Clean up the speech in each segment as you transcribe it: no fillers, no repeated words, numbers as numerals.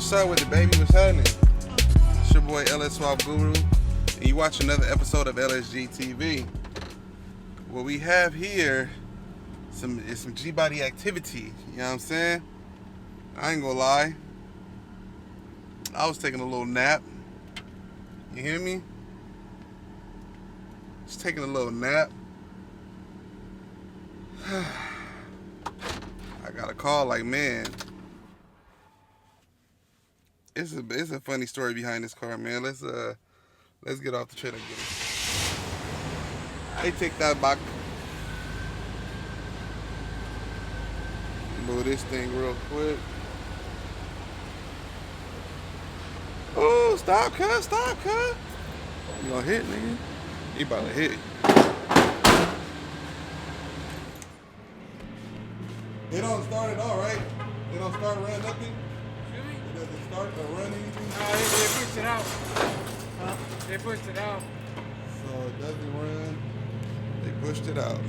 What's up with it, baby? What's happening? It's your boy thelsswapguru, and you watch another episode of LSG TV. What we have here is some G-body activity. You know what I'm saying? I ain't gonna lie. I was taking a little nap. You hear me? Just taking a little nap. I got a call like, man. It's a funny story behind this car, man. Let's get off the trailer and get it. I take that back. Move this thing real quick. Oh, stop, cuz, stop, cuz. You gonna hit, nigga? You about to hit. It don't start at all, right? It don't start running nothing? It doesn't start or run anything? No, they pushed it out. Huh? They pushed it out. So it doesn't run. They pushed it out.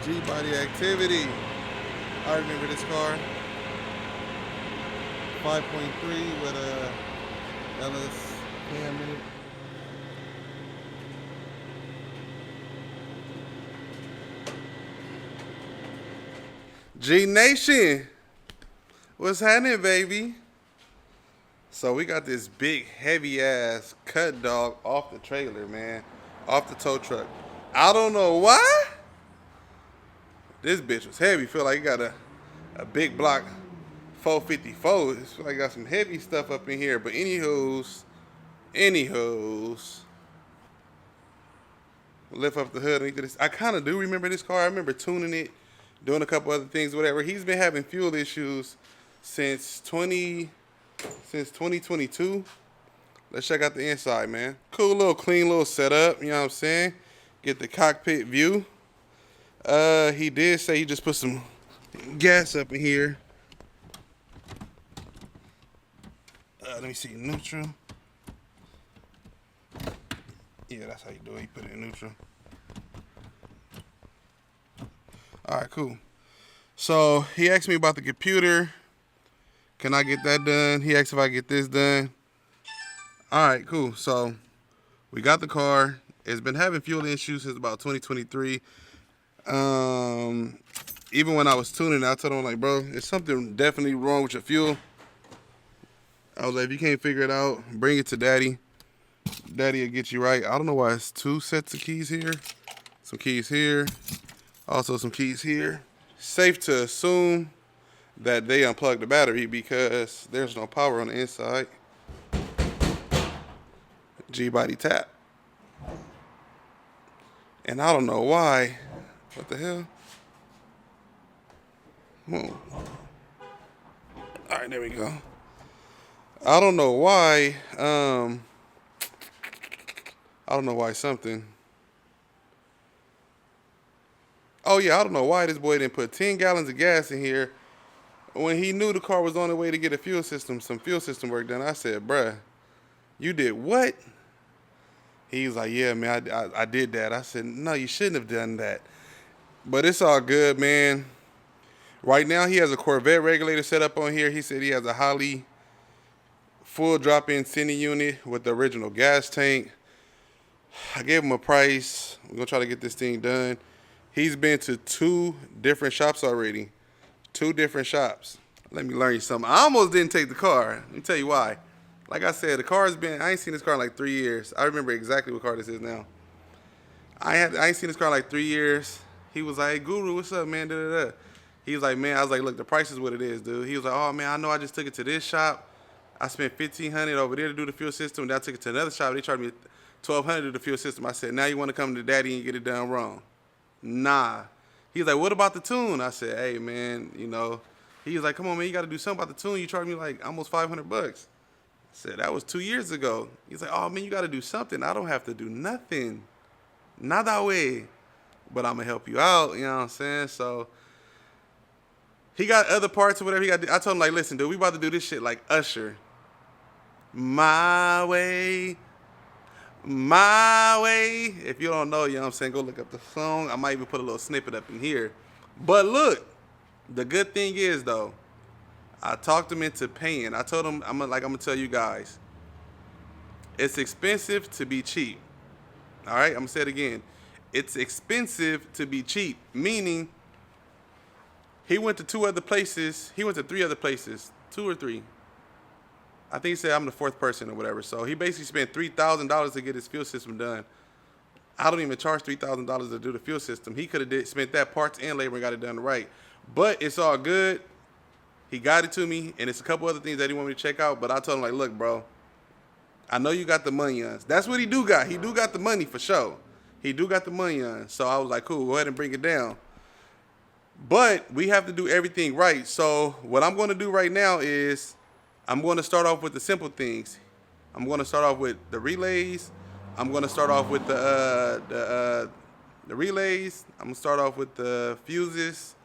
G-body activity. I remember this car. 5.3 with a LS cam in it. G Nation, what's happening, baby? So we got this big, heavy ass cut dog off the trailer, man, off the tow truck. I don't know why. This bitch was heavy. Feel like it got a big block 454. It feel like it got some heavy stuff up in here. But anywho's, lift up the hood and get this. I kind of do remember this car. I remember tuning it, doing a couple other things, whatever. He's been having fuel issues since 2022. Let's check out the inside, man. Cool little clean little setup, you know what I'm saying? Get the cockpit view. He did say he just put some gas up in here. Let me see, neutral. Yeah, that's how you do it. You put it in neutral. All right, cool. So he asked me about the computer. Can I get that done? He asked if I get this done. All right, cool. So we got the car. It's been having fuel issues since about 2023. Even when I was tuning, I told him, like, bro, there's something definitely wrong with your fuel. I was like, if you can't figure it out, bring it to daddy. Daddy will get you right. I don't know why it's two sets of keys here. Some keys here. Also some keys here. Safe to assume that they unplugged the battery because there's no power on the inside. G-body tap. And I don't know why. What the hell? Whoa. All right, there we go. I don't know why. I don't know why something. Oh yeah, I don't know why this boy didn't put 10 gallons of gas in here when he knew the car was on the way to get some fuel system work done. I said, bruh, you did what? He was like, yeah, man, I did that. I said, no, you shouldn't have done that. But it's all good, man. Right now, he has a Corvette regulator set up on here. He said he has a Holley full drop-in sending unit with the original gas tank. I gave him a price. We're going to try to get this thing done. He's been to 2 different shops already. 2 different shops. Let me learn you something. I almost didn't take the car. Let me tell you why. Like I said, the car's been, I ain't seen this car in like 3 years. I remember exactly what car this is now. I ain't seen this car in like 3 years. He was like, hey, Guru, what's up, man? Da-da-da. He was like, man, I was like, look, the price is what it is, dude. He was like, oh, man, I know I just took it to this shop. I spent $1,500 over there to do the fuel system. Then I took it to another shop. They charged me $1,200 to do the fuel system. I said, now you want to come to daddy and get it done wrong? Nah. He's like, what about the tune? I said, hey, man, you know. He was like, come on, man, you got to do something about the tune. You charged me like almost $500. I said, that was 2 years ago. He's like, oh, man, you got to do something. I don't have to do nothing. Not that way. But I'm going to help you out, you know what I'm saying? So he got other parts or whatever he got. I told him, like, listen, dude, we about to do this shit like Usher. My way. My way. If you don't know, you know what I'm saying, go look up the song. I might even put a little snippet up in here. But look, the good thing is though, I talked him into paying. I told him I'm gonna tell you guys, it's expensive to be cheap. All right, I'm gonna say it again. It's expensive to be cheap, meaning he went to 2 other places. He went to 3 other places, 2 or 3. I think he said I'm the 4th person or whatever. So he basically spent $3,000 to get his fuel system done. I don't even charge $3,000 to do the fuel system. He could have spent that parts and labor and got it done right. But it's all good. He got it to me, and it's a couple other things that he wanted me to check out. But I told him, like, look, bro, I know you got the money on. That's what he do got. He do got the money for sure. He do got the money on. So I was like, cool, go ahead and bring it down. But we have to do everything right. So what I'm going to do right now is I'm going to start off with the simple things. I'm going to start off with the relays. I'm going to start off with the relays. I'm going to start off with the fuses.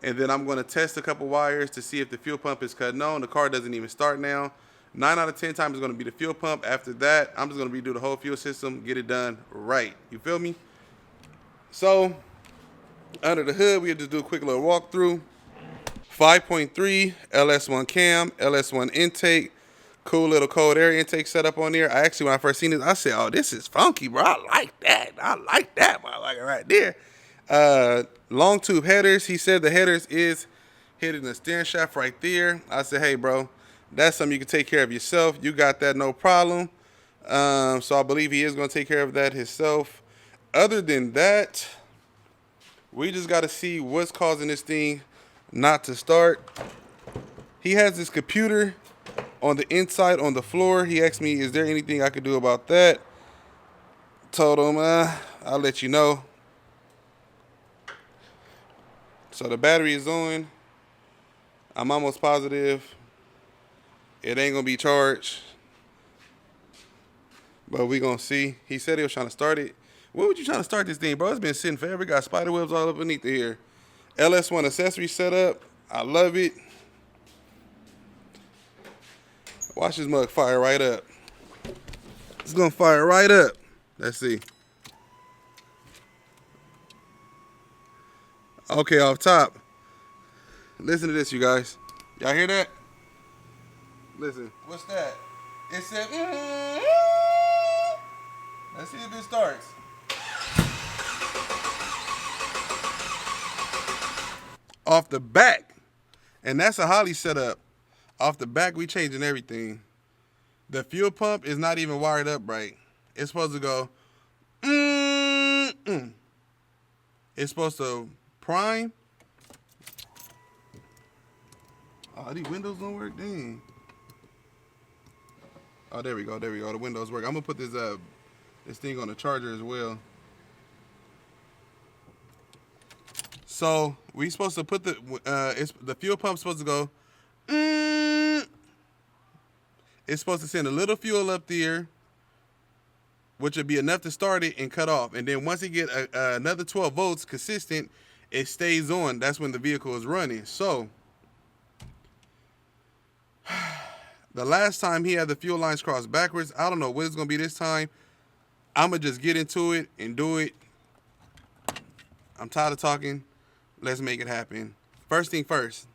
And then I'm going to test a couple wires to see if the fuel pump is cutting on. The car doesn't even start now. 9 out of 10 times is going to be the fuel pump. After that, I'm just going to redo the whole fuel system, get it done right. You feel me? So under the hood, we'll just do a quick little walkthrough. 5.3 LS1 cam, LS1 intake, cool little cold air intake setup on there. I actually, when I first seen this, I said, oh, this is funky, bro. I like that, motherfucker right there. Long tube headers. He said the headers is hitting the steering shaft right there. I said, hey, bro, that's something you can take care of yourself. You got that, no problem. So I believe he is going to take care of that himself. Other than that, we just got to see what's causing this thing not to start. He has this computer on the inside on the floor. He asked me, is there anything I could do about that? Told him, I'll let you know. So the battery is on. I'm almost positive it ain't gonna be charged, but we gonna see. He said he was trying to start it. What would you trying to start this thing, bro? It's been sitting forever. Got spider webs all up beneath it here. LS1 accessory setup. I love it. Watch this mug fire right up. It's gonna fire right up. Let's see. Okay, off top. Listen to this, you guys. Y'all hear that? Listen. What's that? It said, let's see if it starts. Off the back. And that's a Holly setup. Off the back, we changing everything. The fuel pump is not even wired up right. It's supposed to go, It's supposed to prime. Oh, these windows don't work? Dang. Oh, there we go. There we go. The windows work. I'm going to put this thing on the charger as well. So we supposed to put the fuel pump supposed to go. It's supposed to send a little fuel up there, which would be enough to start it and cut off. And then once it get another 12 volts consistent, it stays on. That's when the vehicle is running. So the last time he had the fuel lines crossed backwards, I don't know what it's gonna be this time. I'm gonna just get into it and do it. I'm tired of talking. Let's make it happen. First thing first.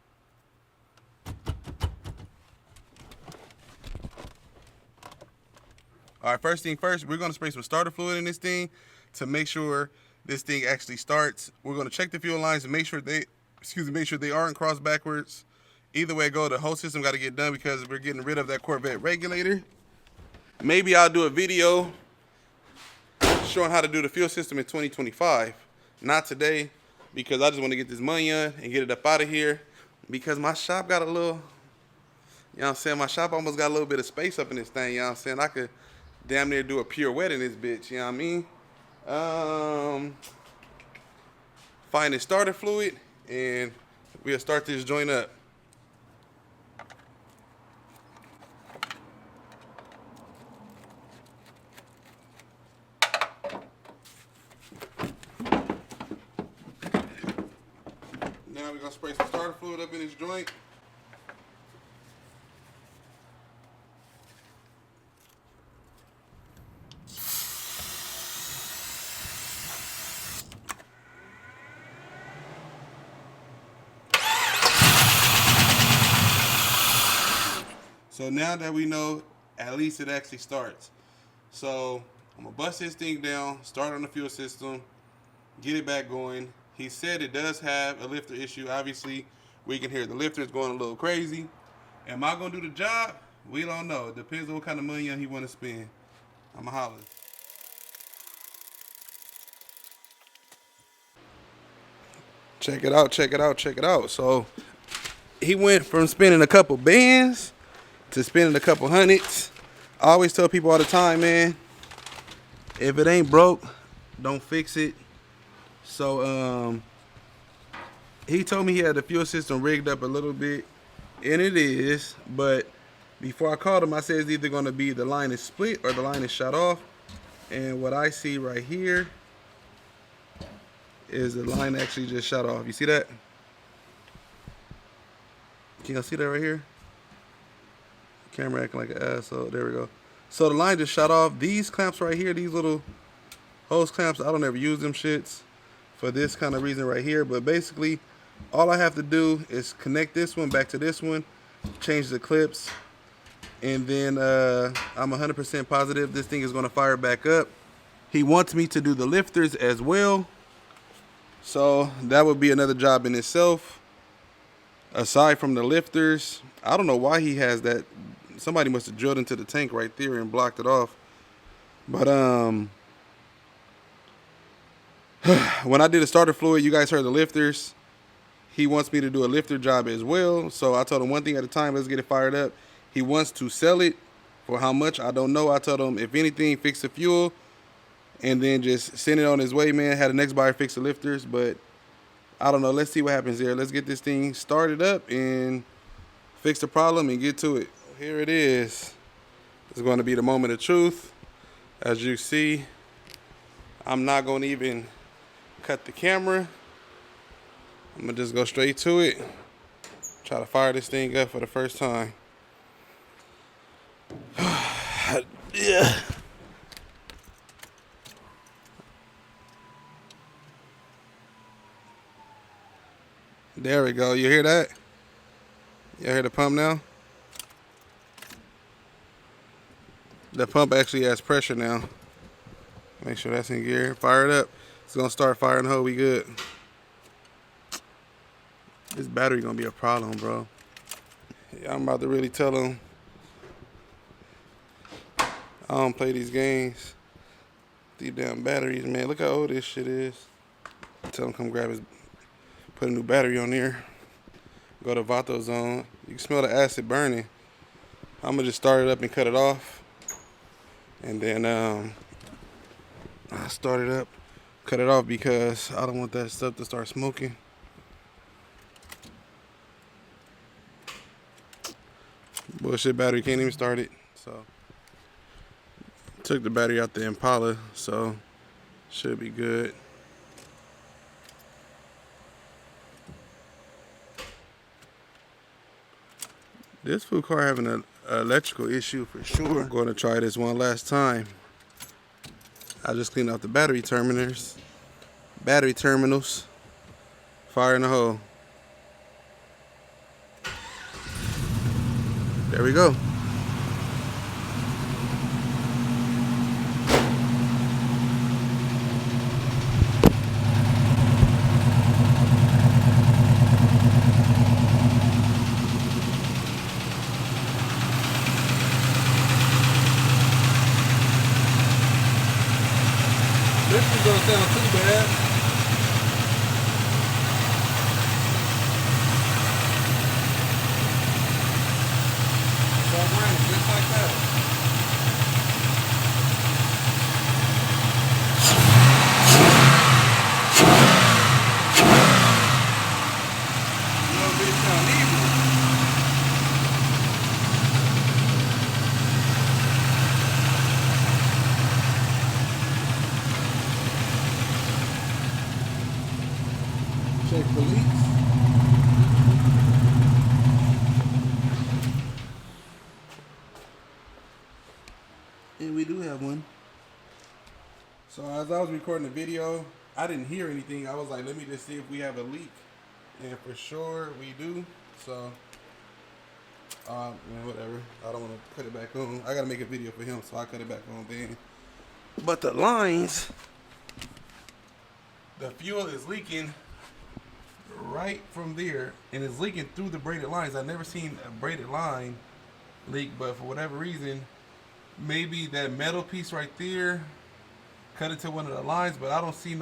All right, first thing first, we're gonna spray some starter fluid in this thing to make sure this thing actually starts. We're gonna check the fuel lines and make sure they aren't crossed backwards. Either way it go, the whole system got to get done because we're getting rid of that Corvette regulator. Maybe I'll do a video showing how to do the fuel system in 2025. Not today, because I just want to get this money on and get it up out of here. Because my shop got a little, you know what I'm saying? My shop almost got a little bit of space up in this thing, you know what I'm saying? I could damn near do a pirouette in this bitch, you know what I mean? Find the starter fluid and we'll start this joint up. Now we're gonna spray some starter fluid up in this joint. So now that we know, at least it actually starts. So I'm gonna bust this thing down, start on the fuel system, get it back going. He said it does have a lifter issue. Obviously, we can hear the lifter is going a little crazy. Am I gonna do the job? We don't know. It depends on what kind of money he want to spend. I'ma holler. Check it out, check it out, check it out. So he went from spending a couple bands to spending a couple hundreds. I always tell people all the time, man, if it ain't broke, don't fix it. So he told me he had the fuel system rigged up a little bit, and it is, but before I called him, I said it's either gonna be the line is split or the line is shut off. And what I see right here is the line actually just shut off. You see that? Can y'all see that right here? Camera acting like an asshole. There we go. So the line just shut off. These clamps right here, these little hose clamps, I don't ever use them shits for this kind of reason right here. But basically, all I have to do is connect this one back to this one, change the clips, and then I'm 100% positive this thing is going to fire back up. He wants me to do the lifters as well. So that would be another job in itself. Aside from the lifters, I don't know why he has that. Somebody must have drilled into the tank right there and blocked it off. But when I did a starter fluid, you guys heard the lifters. He wants me to do a lifter job as well. So I told him one thing at a time, let's get it fired up. He wants to sell it. For how much, I don't know. I told him, if anything, fix the fuel and then just send it on his way, man. Had the next buyer fix the lifters, but I don't know. Let's see what happens there. Let's get this thing started up and fix the problem and get to it. Here it is. It's going to be the moment of truth. As you see, I'm not going to even cut the camera. I'm going to just go straight to it. Try to fire this thing up for the first time. Yeah. There we go. You hear that? You hear the pump now? The pump actually has pressure now. Make sure that's in gear. Fire it up. It's gonna start firing the hole. We good. This battery gonna be a problem, bro. Yeah, I'm about to really tell him I don't play these games. These damn batteries, man. Look how old this shit is. Tell him come grab his. Put a new battery on there. Go to Vato zone. You can smell the acid burning. I'm gonna just start it up and cut it off. And then I start it up, cut it off because I don't want that stuff to start smoking. Bullshit battery, can't even start it. So took the battery out the Impala, so should be good. This food car having an electrical issue for sure. I'm going to try this one last time. I just cleaned out the battery terminals. Fire in the hole. There we go. This is gonna sound too bad. Start running just like that. No bitch sound evil. Check the leaks. And we do have one. So as I was recording the video, I didn't hear anything. I was like, let me just see if we have a leak. And for sure we do. So Man, whatever. I don't want to cut it back on. I gotta make a video for him, so I cut it back on then. But the lines, the fuel is leaking right from there, and it's leaking through the braided lines. I've never seen a braided line leak, but for whatever reason, maybe that metal piece right there cut into one of the lines. But I don't see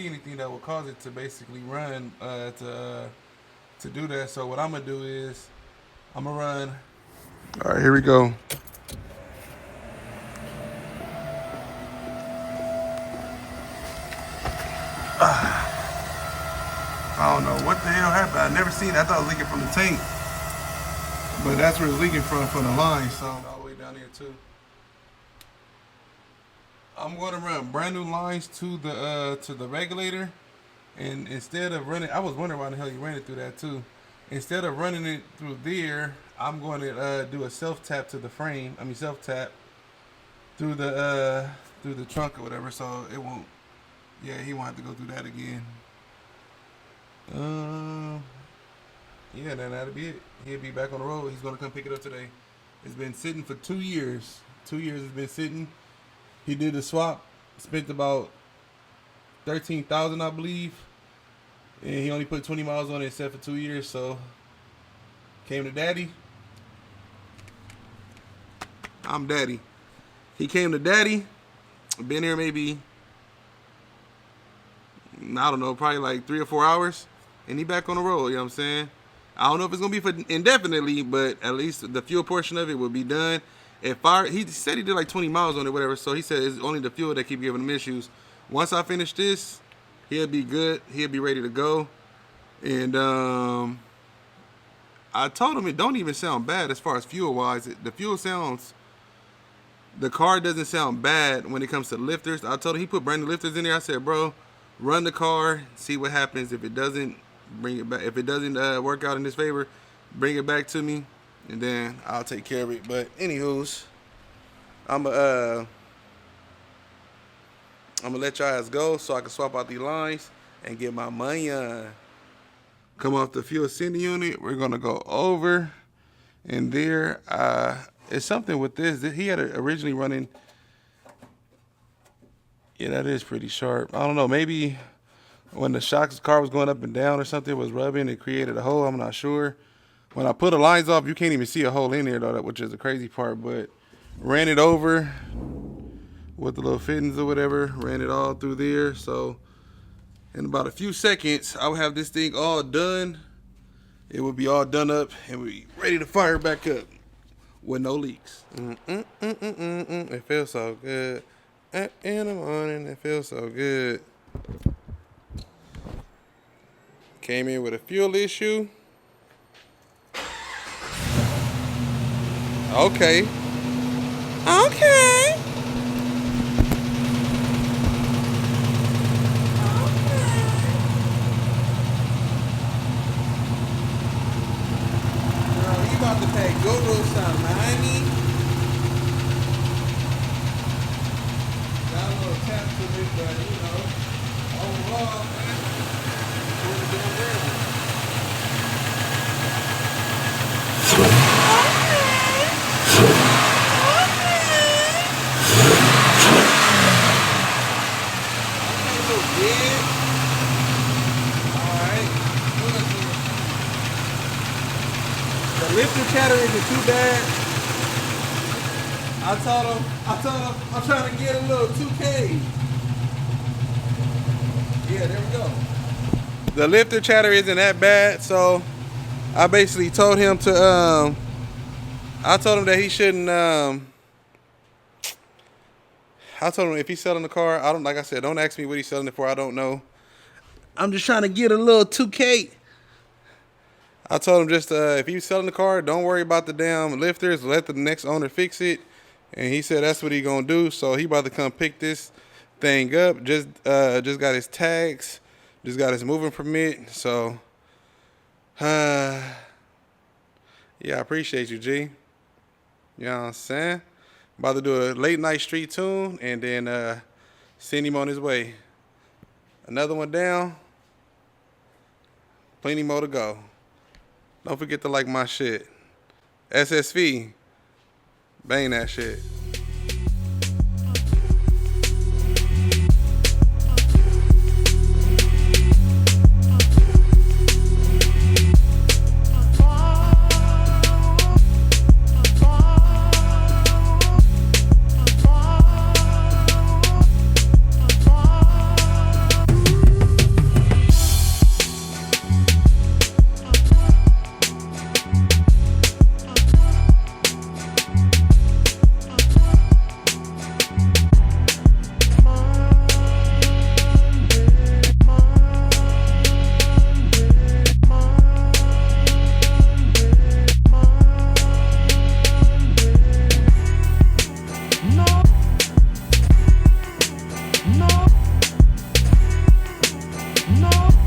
anything that will cause it to basically run to do that. So what I'm gonna do is I'm gonna run. All right, here we go. I don't know what the hell happened. I never seen it. I thought it was leaking from the tank, but that's where it's leaking from the line. So all the way down here too. I'm going to run brand new lines to the regulator, and instead of running, I was wondering why the hell you ran it through that too. Instead of running it through there, I'm going to do a self tap to the frame. I mean self tap through the trunk or whatever, so it won't. Yeah, he won't have to go through that again. Yeah, then that'll be it. He'll be back on the road. He's gonna come pick it up today. It's been sitting for 2 years. 2 years it's been sitting. He did the swap, spent about $13,000, I believe, and he only put 20 miles on it, set for 2 years. So came to daddy. I'm daddy. He came to daddy. Been here maybe, I don't know, probably like 3 or 4 hours, and he back on the road. You know what I'm saying? I don't know if it's gonna be for indefinitely, but at least the fuel portion of it will be done. He said he did like 20 miles on it, whatever. So he said it's only the fuel that keep giving him issues. Once I finish this, he'll be good. He'll be ready to go. And I told him it don't even sound bad as far as fuel wise. The car doesn't sound bad when it comes to lifters. I told him he put brand new lifters in there. I said, bro, run the car, see what happens. If it doesn't, bring it back. If it doesn't work out in his favor, bring it back to me, and then I'll take care of it. But anywho's, I'm gonna let y'all guys go so I can swap out these lines and get my money on. Come off the fuel sending unit. We're gonna go over, and there it's something with this. He had it originally running. Yeah, that is pretty sharp. I don't know. Maybe when the car was going up and down or something, it was rubbing, it created a hole. I'm not sure. When I pull the lines off, you can't even see a hole in there, though, which is the crazy part. But ran it over with the little fittings or whatever. Ran it all through there. So in about a few seconds, I'll have this thing all done. It will be all done up, and we'll be ready to fire back up with no leaks. It feels so good. In the morning, it feels so good. Came in with a fuel issue. Okay. You about to pay Guru some money. Got a little tap to it, but you know, overall, man, we're doing good. The lifter chatter isn't too bad. I told him I'm trying to get a little 2K. Yeah, there we go. The lifter chatter isn't that bad, so I basically told him to I told him that he shouldn't I told him if he's selling the car, like I said, don't ask me what he's selling it for, I don't know. I'm just trying to get a little 2K. I told him just if he's selling the car, don't worry about the damn lifters. Let the next owner fix it. And he said that's what he gonna do. So he about to come pick this thing up. Just got his tags. Just got his moving permit. So yeah, I appreciate you, G. You know what I'm saying? About to do a late night street tune and then send him on his way. Another one down. Plenty more to go. Don't forget to like my shit. SSV. Bang that shit. No.